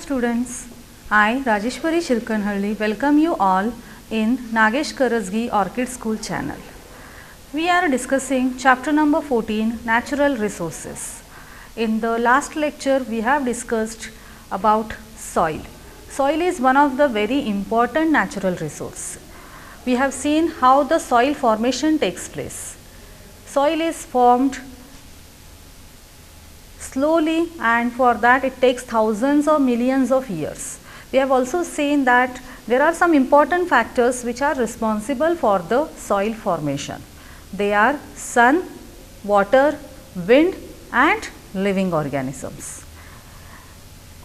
students, I Rajeshwari Shirkanhalli welcome you all in Nagesh Karasgi Orchid School channel. We are discussing chapter number 14, Natural Resources. In the last lecture we have discussed about soil. Soil is one of the very important natural resource. We have seen how the soil formation takes place. Soil is formed slowly, and for that it takes thousands or millions of years. We have also seen that there are some important factors which are responsible for the soil formation. They are sun, water, wind and living organisms.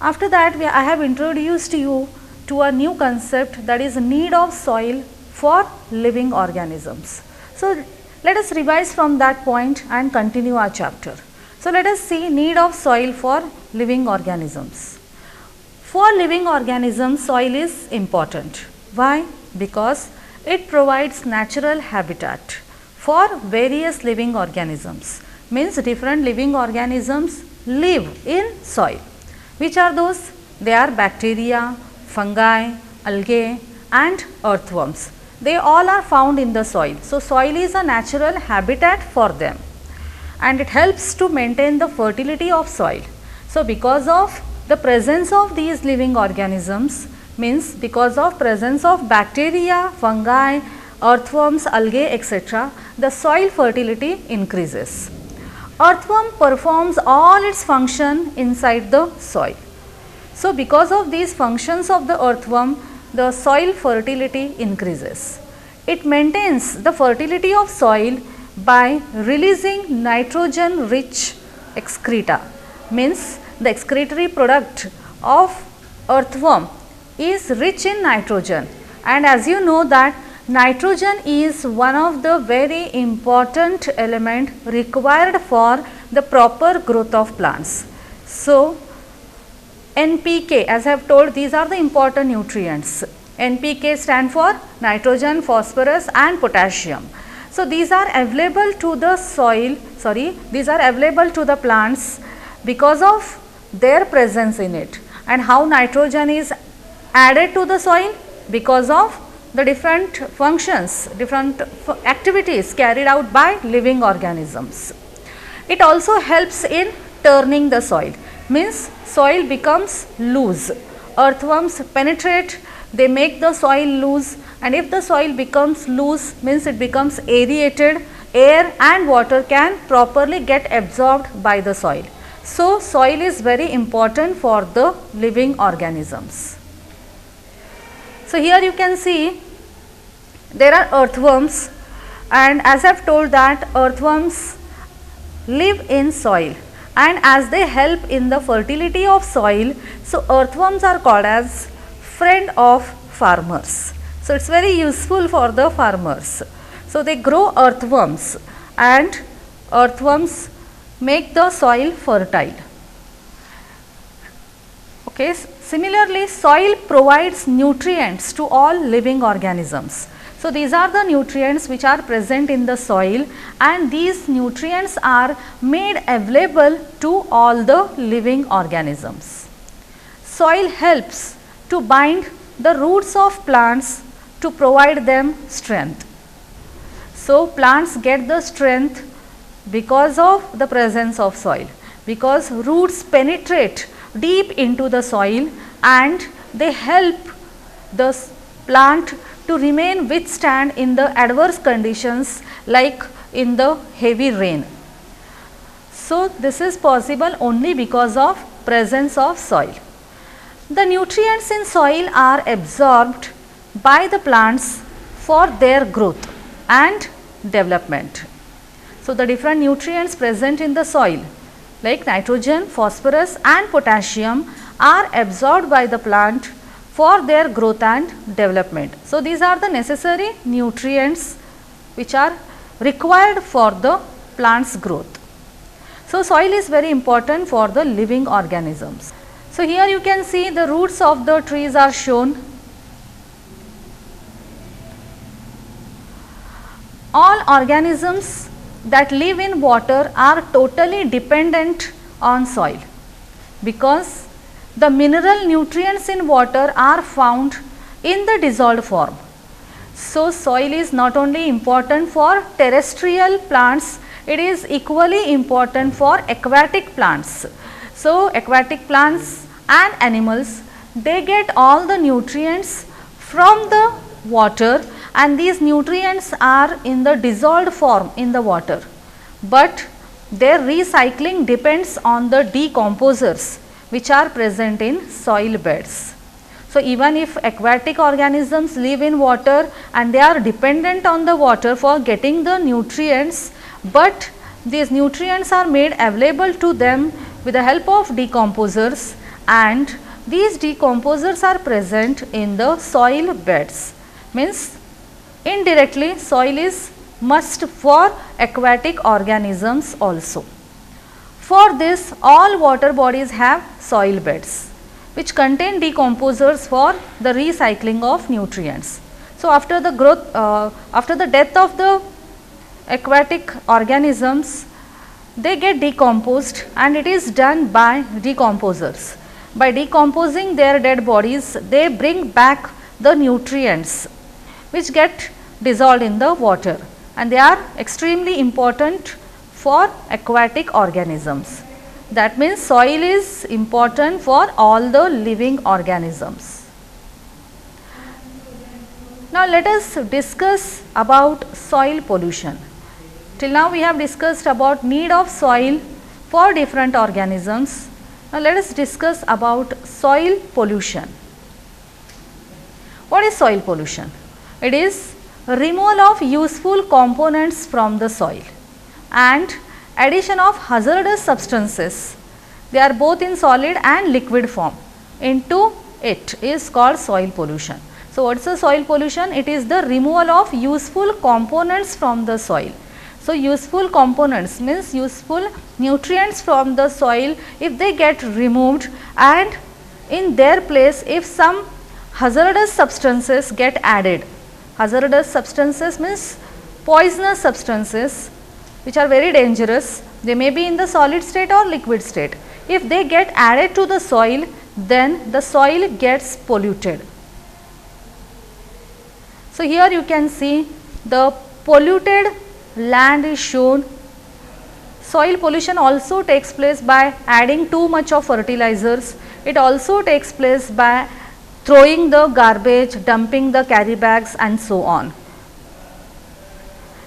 After that I have introduced you to a new concept, that is need of soil for living organisms. So let us revise from that point and continue our chapter. So let us see need of soil for living organisms. For living organisms, soil is important. Why? Because it provides natural habitat for various living organisms. Means different living organisms live in soil. Which are those? They are bacteria, fungi, algae and earthworms. They all are found in the soil. So soil is a natural habitat for them, and it helps to maintain the fertility of soil. So because of the presence of these living organisms, means because of presence of bacteria, fungi, earthworms, algae etc., the soil fertility increases. Earthworm performs all its function inside the soil. So because of these functions of the earthworm, the soil fertility increases. It maintains the fertility of soil by releasing nitrogen rich excreta. Means the excretory product of earthworm is rich in nitrogen, and as you know that nitrogen is one of the very important element required for the proper growth of plants. So NPK, as I have told, these are the important nutrients. NPK stand for nitrogen, phosphorus and potassium. So these are available to the soil, these are available to the plants because of their presence in it. And how nitrogen is added to the soil? Because of the different functions, different activities carried out by living organisms. It also helps in turning the soil. Means soil becomes loose. Earthworms penetrate, they make the soil loose, and if the soil becomes loose, means it becomes aerated, air and water can properly get absorbed by the soil. So soil is very important for the living organisms. So here you can see there are earthworms, and as I have told that earthworms live in soil, and as they help in the fertility of soil, so earthworms are called as friend of farmers. So it's very useful for the farmers. So they grow earthworms, and earthworms make the soil fertile. Okay. Similarly, soil provides nutrients to all living organisms. So these are the nutrients which are present in the soil, and these nutrients are made available to all the living organisms. Soil helps to bind the roots of plants to provide them strength. So plants get the strength because of the presence of soil, because roots penetrate deep into the soil and they help the plant to remain withstand in the adverse conditions like in the heavy rain. So this is possible only because of presence of soil. The nutrients in soil are absorbed by the plants for their growth and development. So the different nutrients present in the soil like nitrogen, phosphorus and potassium are absorbed by the plant for their growth and development. So these are the necessary nutrients which are required for the plant's growth. So soil is very important for the living organisms. So here you can see the roots of the trees are shown. All organisms that live in water are totally dependent on soil, because the mineral nutrients in water are found in the dissolved form. So, soil is not only important for terrestrial plants, it is equally important for aquatic plants. So, aquatic plants and animals, they get all the nutrients from the water, and these nutrients are in the dissolved form in the water, but their recycling depends on the decomposers which are present in soil beds. So, even if aquatic organisms live in water and they are dependent on the water for getting the nutrients, but these nutrients are made available to them with the help of decomposers, and these decomposers are present in the soil beds. Means indirectly soil is must for aquatic organisms also. For this, all water bodies have soil beds which contain decomposers for the recycling of nutrients. So, after the growth, after the death of the aquatic organisms, they get decomposed, and it is done by decomposers. By decomposing their dead bodies, they bring back the nutrients which get dissolved in the water, and they are extremely important for aquatic organisms. That means soil is important for all the living organisms. Now, let us discuss about soil pollution. Till now we have discussed about need of soil for different organisms. Now, let us discuss about soil pollution. What is soil pollution? It is removal of useful components from the soil and addition of hazardous substances, they are both in solid and liquid form, into it is called soil pollution. So, what is the soil pollution? It is the removal of useful components from the soil. So, useful components means useful nutrients from the soil, if they get removed, and in their place if some hazardous substances get added. Hazardous substances means poisonous substances which are very dangerous, they may be in the solid state or liquid state. If they get added to the soil, then the soil gets polluted. So, here you can see the polluted land is shown. Soil pollution also takes place by adding too much of fertilizers. It also takes place by throwing the garbage, dumping the carry bags, and so on.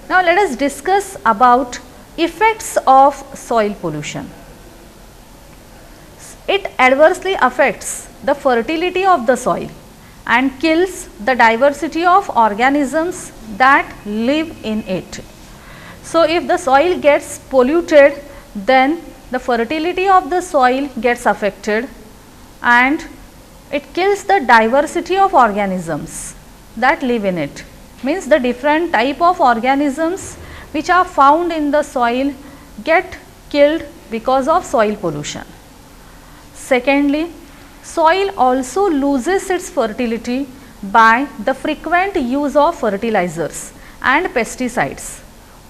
Now, let us discuss about effects of soil pollution. It adversely affects the fertility of the soil and kills the diversity of organisms that live in it. So, if the soil gets polluted, then the fertility of the soil gets affected and it kills the diversity of organisms that live in it. Means the different type of organisms which are found in the soil get killed because of soil pollution. Secondly, soil also loses its fertility by the frequent use of fertilizers and pesticides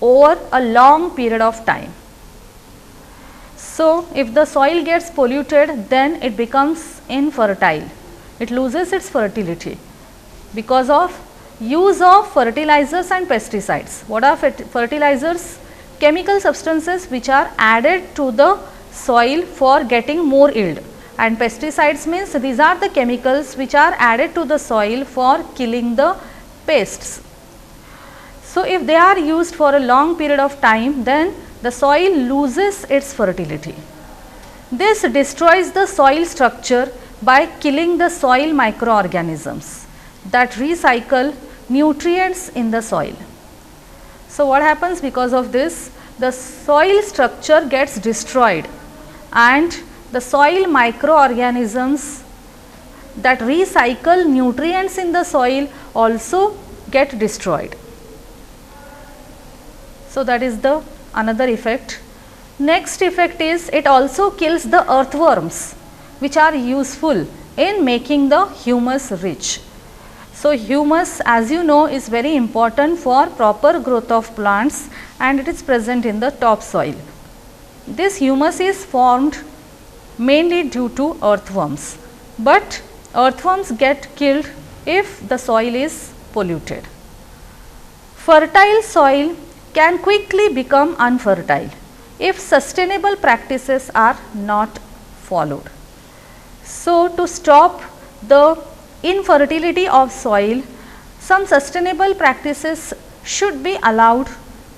over a long period of time. So, if the soil gets polluted, then it becomes infertile, it loses its fertility because of use of fertilizers and pesticides. What are fertilizers? Chemical substances which are added to the soil for getting more yield, and pesticides means these are the chemicals which are added to the soil for killing the pests. So, if they are used for a long period of time, then the soil loses its fertility. This destroys the soil structure by killing the soil microorganisms that recycle nutrients in the soil. So, what happens because of this? The soil structure gets destroyed and the soil microorganisms that recycle nutrients in the soil also get destroyed. So, that is the another effect. Next effect is it also kills the earthworms which are useful in making the humus rich. So, humus, as you know, is very important for proper growth of plants and it is present in the topsoil. This humus is formed mainly due to earthworms, but earthworms get killed if the soil is polluted. Fertile soil can quickly become unfertile if sustainable practices are not followed. So, to stop the infertility of soil, some sustainable practices should be allowed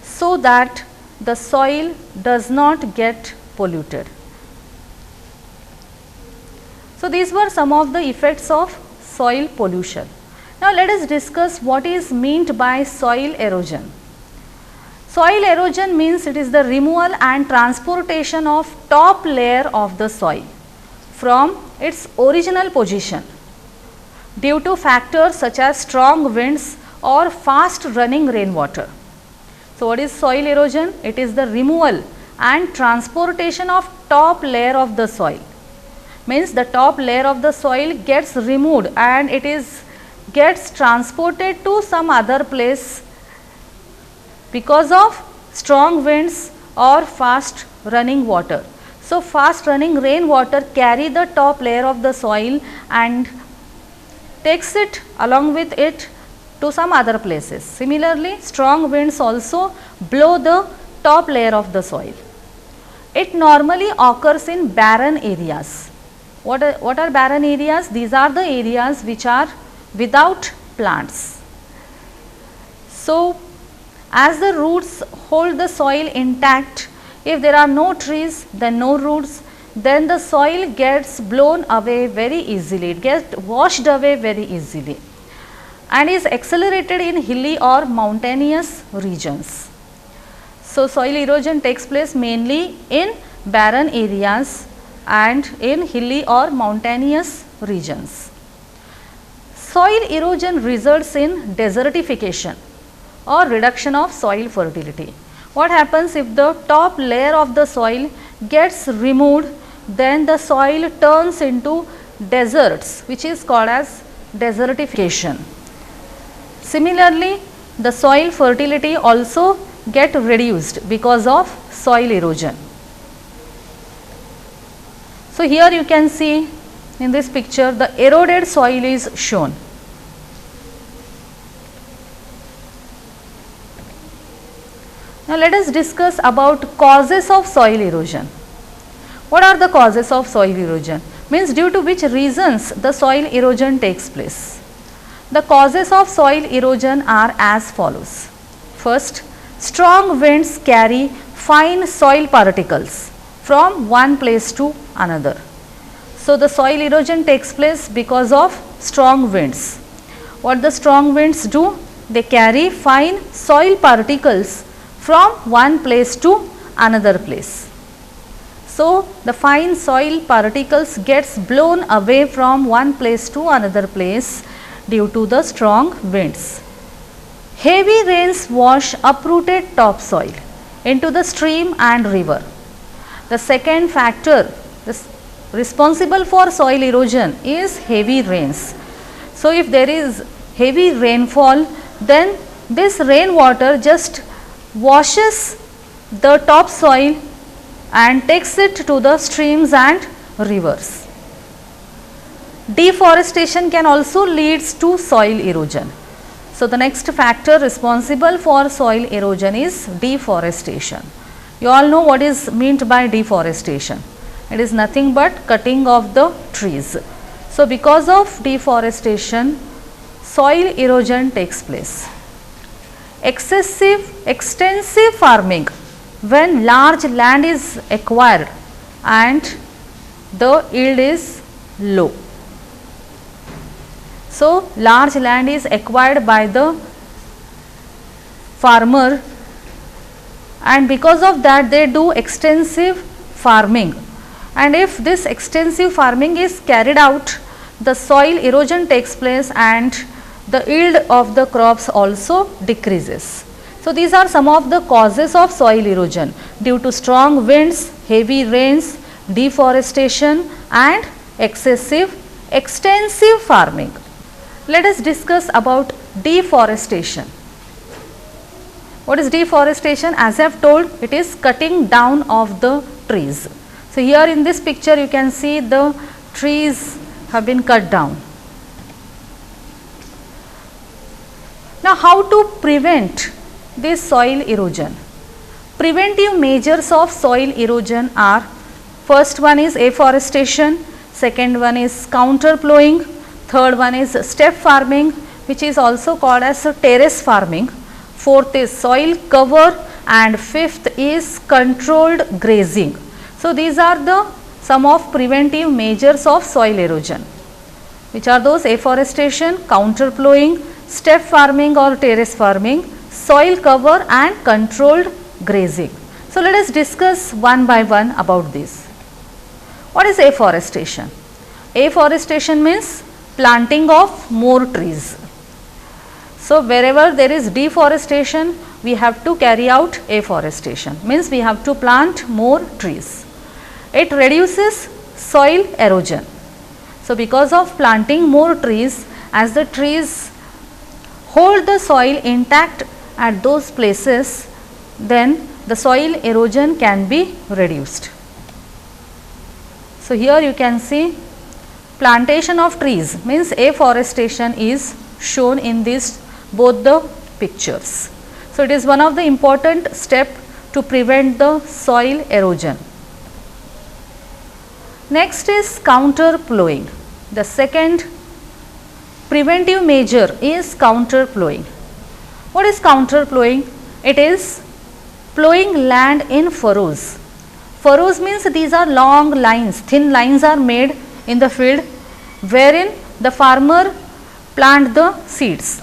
so that the soil does not get polluted. So, these were some of the effects of soil pollution. Now, let us discuss what is meant by soil erosion. Soil erosion means it is the removal and transportation of top layer of the soil from its original position due to factors such as strong winds or fast running rainwater. So, what is soil erosion? It is the removal and transportation of top layer of the soil. Means the top layer of the soil gets removed and it gets transported to some other place because of strong winds or fast running water. So, fast running rainwater carry the top layer of the soil and takes it along with it to some other places. Similarly, strong winds also blow the top layer of the soil. It normally occurs in barren areas. What are barren areas? These are the areas which are without plants. So, as the roots hold the soil intact, if there are no trees, then no roots, then the soil gets blown away very easily, it gets washed away very easily and is accelerated in hilly or mountainous regions. So, soil erosion takes place mainly in barren areas and in hilly or mountainous regions. Soil erosion results in desertification or reduction of soil fertility. What happens if the top layer of the soil gets removed, then the soil turns into deserts, which is called as desertification. Similarly, the soil fertility also get reduced because of soil erosion. So, here you can see in this picture the eroded soil is shown. Now, let us discuss about causes of soil erosion. What are the causes of soil erosion? Means due to which reasons the soil erosion takes place. The causes of soil erosion are as follows. First, strong winds carry fine soil particles from one place to another. So, the soil erosion takes place because of strong winds. What the strong winds do? They carry fine soil particles from one place to another place. So, the fine soil particles gets blown away from one place to another place due to the strong winds. Heavy rains wash uprooted topsoil into the stream and river. The second factor responsible for soil erosion is heavy rains. So, if there is heavy rainfall, then this rainwater just washes the topsoil and takes it to the streams and rivers. Deforestation can also lead to soil erosion. So, the next factor responsible for soil erosion is deforestation. You all know what is meant by deforestation. It is nothing but cutting of the trees. So, because of deforestation, soil erosion takes place. Extensive farming, when large land is acquired and the yield is low. So, large land is acquired by the farmer and because of that they do extensive farming, and if this extensive farming is carried out, the soil erosion takes place and the yield of the crops also decreases. So, these are some of the causes of soil erosion due to strong winds, heavy rains, deforestation and extensive farming. Let us discuss about deforestation. What is deforestation? As I have told, it is cutting down of the trees. So, here in this picture you can see the trees have been cut down. Now, how to prevent this soil erosion? Preventive measures of soil erosion are: first one is afforestation, second one is counter plowing, third one is step farming, which is also called as terrace farming, fourth is soil cover, and fifth is controlled grazing. So, these are the some of preventive measures of soil erosion, which are those: afforestation, counter plowing, step farming or terrace farming, soil cover and controlled grazing. So, let us discuss one by one about this. What is afforestation? Afforestation means planting of more trees. So, wherever there is deforestation, we have to carry out afforestation, means we have to plant more trees. It reduces soil erosion. So, because of planting more trees, as the trees hold the soil intact at those places, then the soil erosion can be reduced. So, here you can see plantation of trees, means afforestation is shown in this both the pictures. So, it is one of the important step to prevent the soil erosion. Next is counter plowing. The second preventive measure is counter plowing. What is counter plowing? It is plowing land in furrows. Furrows means these are long lines, thin lines are made in the field wherein the farmer plant the seeds.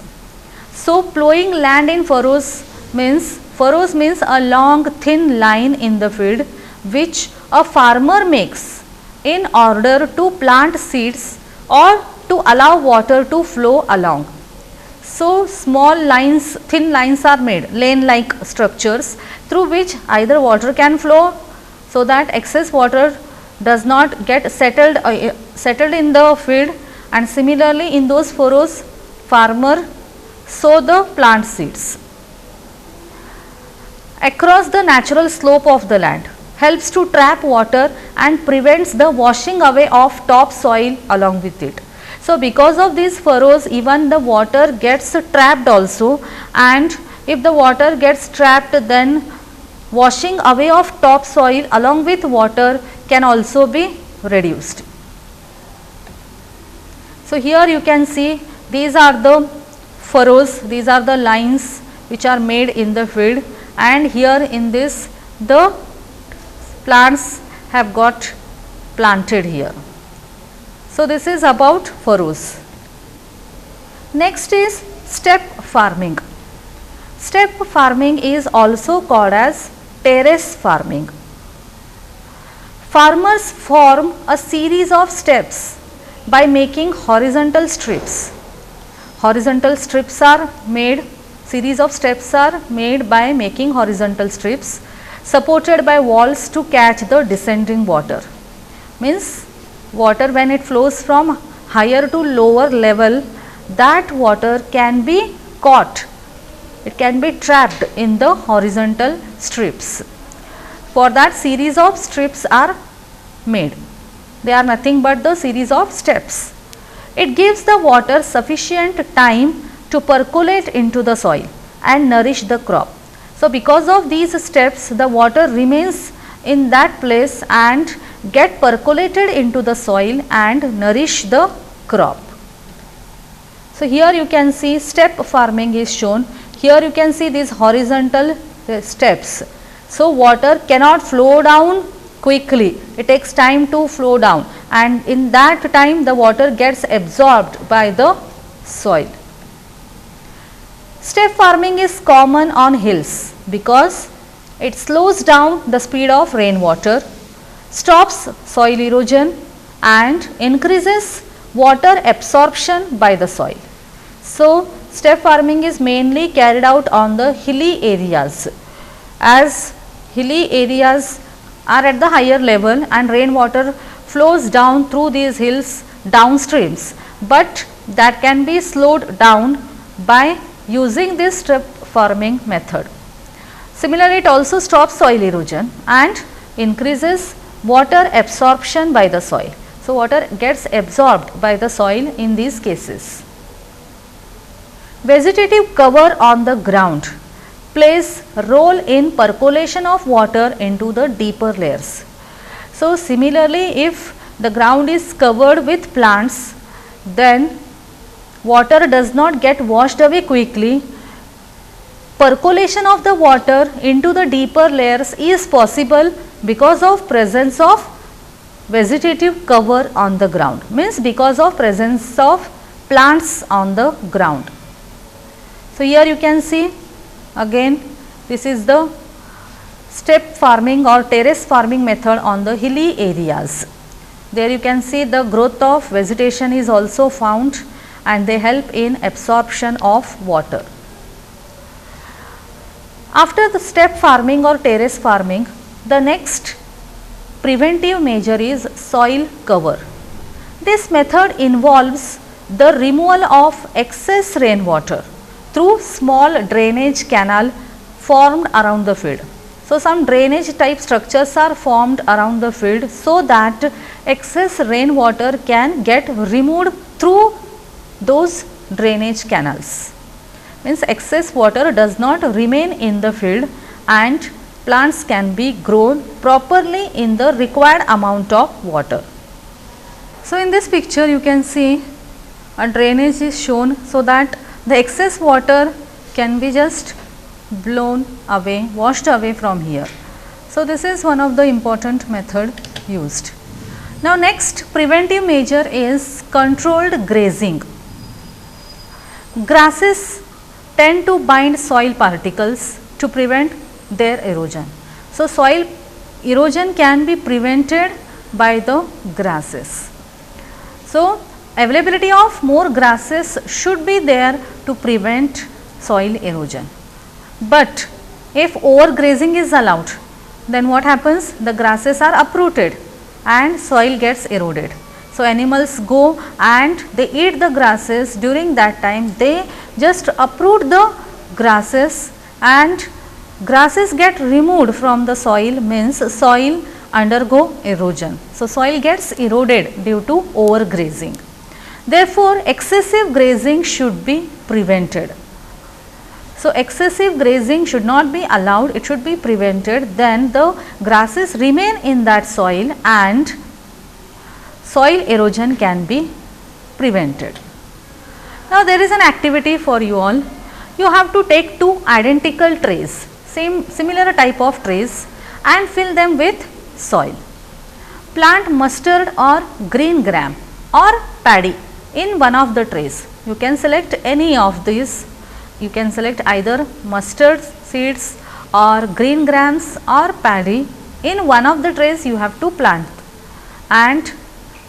So, plowing land in furrows means a long thin line in the field which a farmer makes in order to plant seeds or to allow water to flow along. So, small lines, thin lines are made, lane like structures through which either water can flow, so that excess water does not get settled in the field, and similarly in those furrows farmer sow the plant seeds. Across the natural slope of the land helps to trap water and prevents the washing away of top soil along with it. So, because of these furrows, even the water gets trapped also, and if the water gets trapped, then washing away of top soil along with water can also be reduced. So, here you can see these are the furrows, these are the lines which are made in the field, and here in this the plants have got planted here. So, this is about furrows. Next is step farming. Step farming is also called as terrace farming. Farmers form a series of steps by making horizontal strips. Horizontal strips are made, series of steps are made by making horizontal strips supported by walls to catch the descending water. Means water, when it flows from higher to lower level, that water can be caught, it can be trapped in the horizontal strips. For that, series of strips are made, they are nothing but the series of steps. It gives the water sufficient time to percolate into the soil and nourish the crop. So, because of these steps, the water remains in that place and get percolated into the soil and nourish the crop. So, here you can see step farming is shown. Here you can see these horizontal steps. So, water cannot flow down quickly, it takes time to flow down, and in that time the water gets absorbed by the soil. Step farming is common on hills because it slows down the speed of rainwater, stops soil erosion and increases water absorption by the soil. So, step farming is mainly carried out on the hilly areas, as hilly areas are at the higher level and rainwater flows down through these hills downstreams, but that can be slowed down by using this step farming method. Similarly, it also stops soil erosion and increases water absorption by the soil. So, water gets absorbed by the soil in these cases. Vegetative cover on the ground plays role in percolation of water into the deeper layers. So, similarly, if the ground is covered with plants, then water does not get washed away quickly. Percolation of the water into the deeper layers is possible because of presence of vegetative cover on the ground, means because of presence of plants on the ground. So, here you can see again this is the step farming or terrace farming method on the hilly areas. There you can see the growth of vegetation is also found and they help in absorption of water. After the step farming or terrace farming, the next preventive measure is soil cover. This method involves the removal of excess rainwater through small drainage canal formed around the field. So, some drainage type structures are formed around the field so that excess rainwater can get removed through those drainage canals. Means excess water does not remain in the field and plants can be grown properly in the required amount of water. So, in this picture you can see a drainage is shown so that the excess water can be just blown away, washed away from here. So, this is one of the important method used. Now, next preventive measure is controlled grazing. Grasses tend to bind soil particles to prevent their erosion. So, soil erosion can be prevented by the grasses. So, availability of more grasses should be there to prevent soil erosion. But if overgrazing is allowed, then what happens? The grasses are uprooted and soil gets eroded. So, animals go and they eat the grasses. During that time they just uproot the grasses and grasses get removed from the soil, means soil undergo erosion. So, soil gets eroded due to overgrazing. Therefore, excessive grazing should be prevented. So, excessive grazing should not be allowed, it should be prevented, then the grasses remain in that soil and soil erosion can be prevented. Now, there is an activity for you all. You have to take two identical trays, similar type of trays, and fill them with soil. Plant mustard or green gram or paddy in one of the trays. You can select any of these. You can select either mustard seeds or green grams or paddy. In one of the trays you have to plant and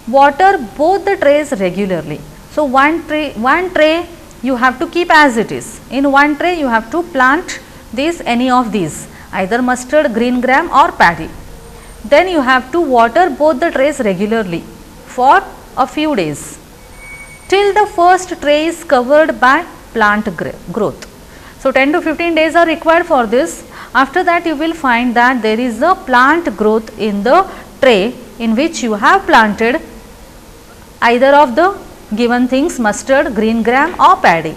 water both the trays regularly. So, one tray you have to keep as it is. In one tray you have to plant any of these, either mustard, green gram or paddy. Then you have to water both the trays regularly for a few days till the first tray is covered by plant growth. So, 10 to 15 days are required for this. After that you will find that there is a plant growth in the tray in which you have planted either of the given things, mustard, green gram or paddy,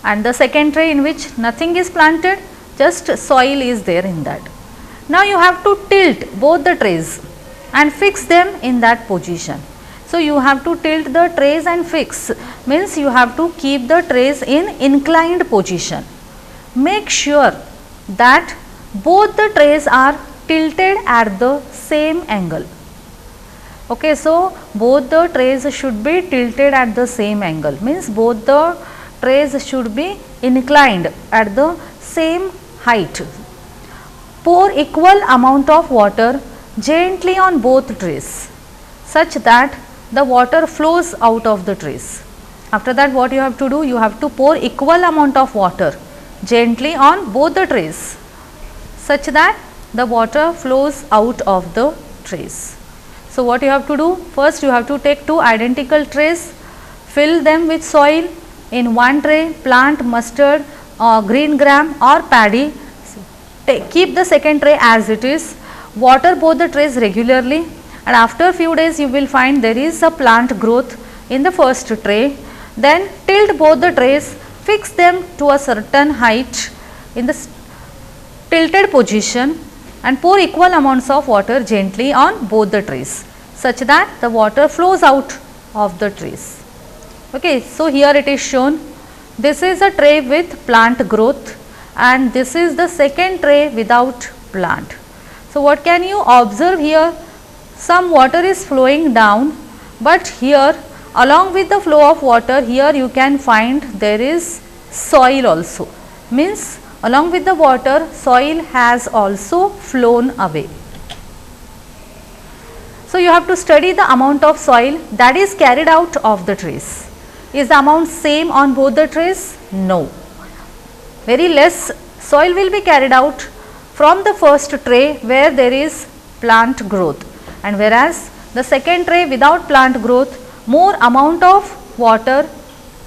and the second tray in which nothing is planted, just soil is there in that. Now, you have to tilt both the trays and fix them in that position. So, you have to tilt the trays and fix, means you have to keep the trays in inclined position. Make sure that both the trays are tilted at the same angle. Okay, so, both the trays should be tilted at the same angle, means both the trays should be inclined at the same height. Pour equal amount of water gently on both trays such that the water flows out of the trays. After that, what you have to do? You have to pour equal amount of water gently on both the trays such that the water flows out of the trays. So, what you have to do? First, you have to take two identical trays, fill them with soil. In one tray, plant mustard or green gram or paddy. Keep the second tray as it is. water both the trays regularly, and after a few days you will find there is a plant growth in the first tray. Then tilt both the trays, fix them to a certain height in the tilted position and pour equal amounts of water gently on both the trays such that the water flows out of the trays. Okay, so here it is shown, this is a tray with plant growth and this is the second tray without plant. So what can you observe here? Some water is flowing down, but here along with the flow of water, here you can find there is soil also, means along with the water soil has also flown away. So you have to study the amount of soil that is carried out of the trays. Is the amount same on both the trays? No. Very less soil will be carried out from the first tray where there is plant growth, and whereas the second tray without plant growth, more amount of water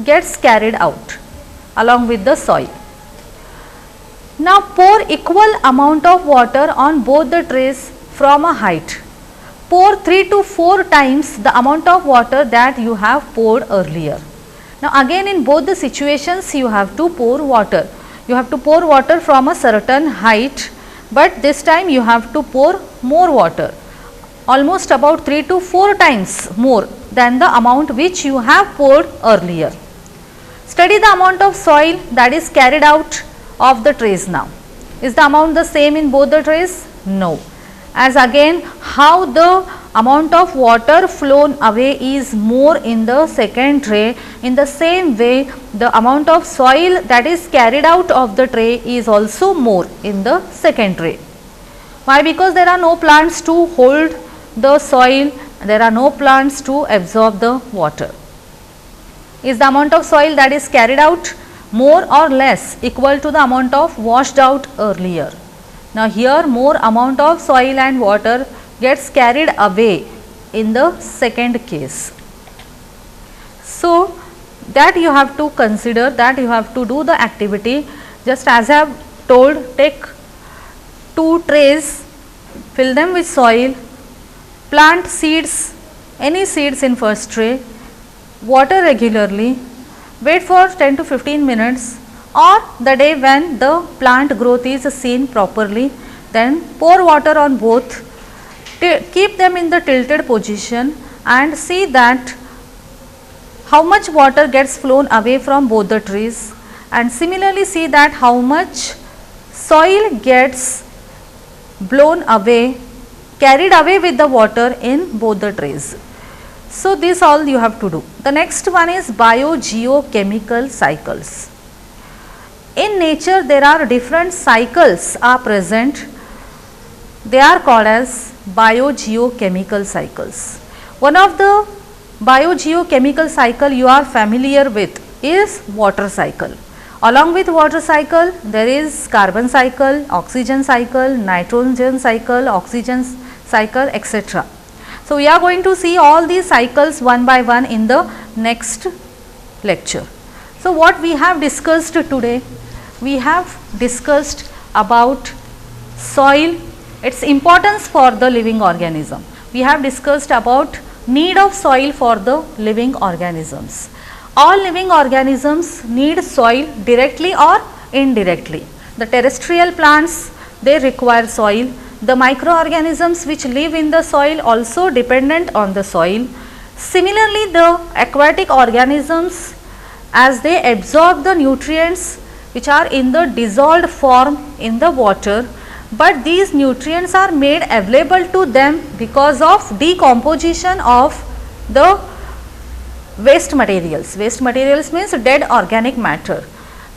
gets carried out along with the soil. Now pour equal amount of water on both the trays from a height. Pour 3 to 4 times the amount of water that you have poured earlier. Now again in both the situations you have to pour water. You have to pour water from a certain height, but this time you have to pour more water, almost about 3 to 4 times more than the amount which you have poured earlier. Study the amount of soil that is carried out of the trays now. Is the amount the same in both the trays? No. As again how the amount of water flown away is more in the second tray, in the same way the amount of soil that is carried out of the tray is also more in the second tray. Why? Because there are no plants to hold the soil, there are no plants to absorb the water. Is the amount of soil that is carried out more or less equal to the amount of washed out earlier? Now here more amount of soil and water gets carried away in the second case. So that you have to consider, that you have to do the activity just as I have told. Take 2 trays, fill them with soil, plant seeds, any seeds in first tray, water regularly, wait for 10 to 15 minutes or the day when the plant growth is seen properly, then pour water on both, keep them in the tilted position and see that how much water gets flown away from both the trees, and similarly see that how much soil gets blown away, carried away with the water in both the trays. So this all you have to do. The next one is biogeochemical cycles. In nature there are different cycles are present, they are called as biogeochemical cycles. One of the biogeochemical cycle you are familiar with is water cycle. Along with water cycle there is carbon cycle, oxygen cycle, nitrogen cycle, oxygen cycle, etc. So we are going to see all these cycles one by one in the next lecture. So what we have discussed today, we have discussed about soil, its importance for the living organism. We have discussed about need of soil for the living organisms. All living organisms need soil directly or indirectly. The terrestrial plants, they require soil. The microorganisms which live in the soil also dependent on the soil. Similarly, the aquatic organisms, as they absorb the nutrients which are in the dissolved form in the water, but these nutrients are made available to them because of decomposition of the waste materials. Waste materials means dead organic matter,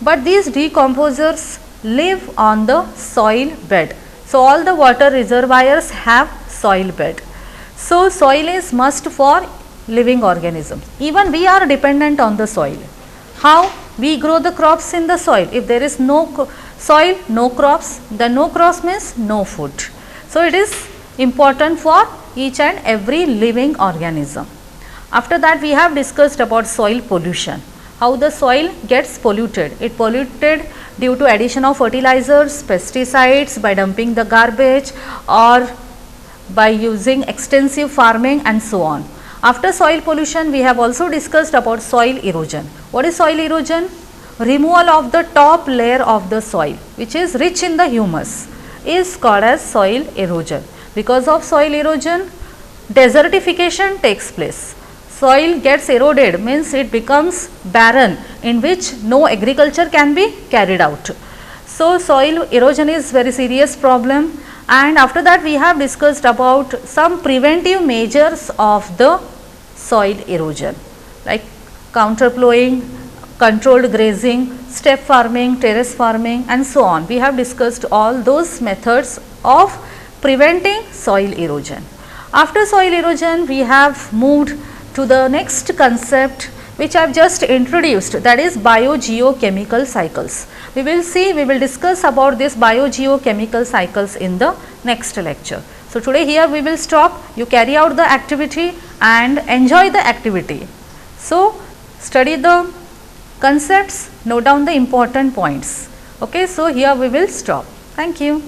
but these decomposers live on the soil bed. So all the water reservoirs have soil bed. So soil is must for living organisms. Even we are dependent on the soil. How? We grow the crops in the soil. If there is no soil, no crops, then no crops means no food. So it is important for each and every living organism. After that we have discussed about soil pollution. how the soil gets polluted. It polluted due to addition of fertilizers, pesticides, by dumping the garbage, or by using extensive farming and so on. After soil pollution, we have also discussed about soil erosion. What is soil erosion? Removal of the top layer of the soil, which is rich in the humus, is called as soil erosion. Because of soil erosion, desertification takes place. Soil gets eroded, means it becomes barren, in which no agriculture can be carried out. So, soil erosion is very serious problem, and after that we have discussed about some preventive measures of the soil erosion, like counter plowing, controlled grazing, step farming, terrace farming and so on. We have discussed all those methods of preventing soil erosion. After soil erosion, we have moved to the next concept which I have just introduced, that is biogeochemical cycles. We will discuss about this biogeochemical cycles in the next lecture. So, today here we will stop. You carry out the activity and enjoy the activity. So, study the concepts, note down the important points. Okay, so here we will stop. Thank you.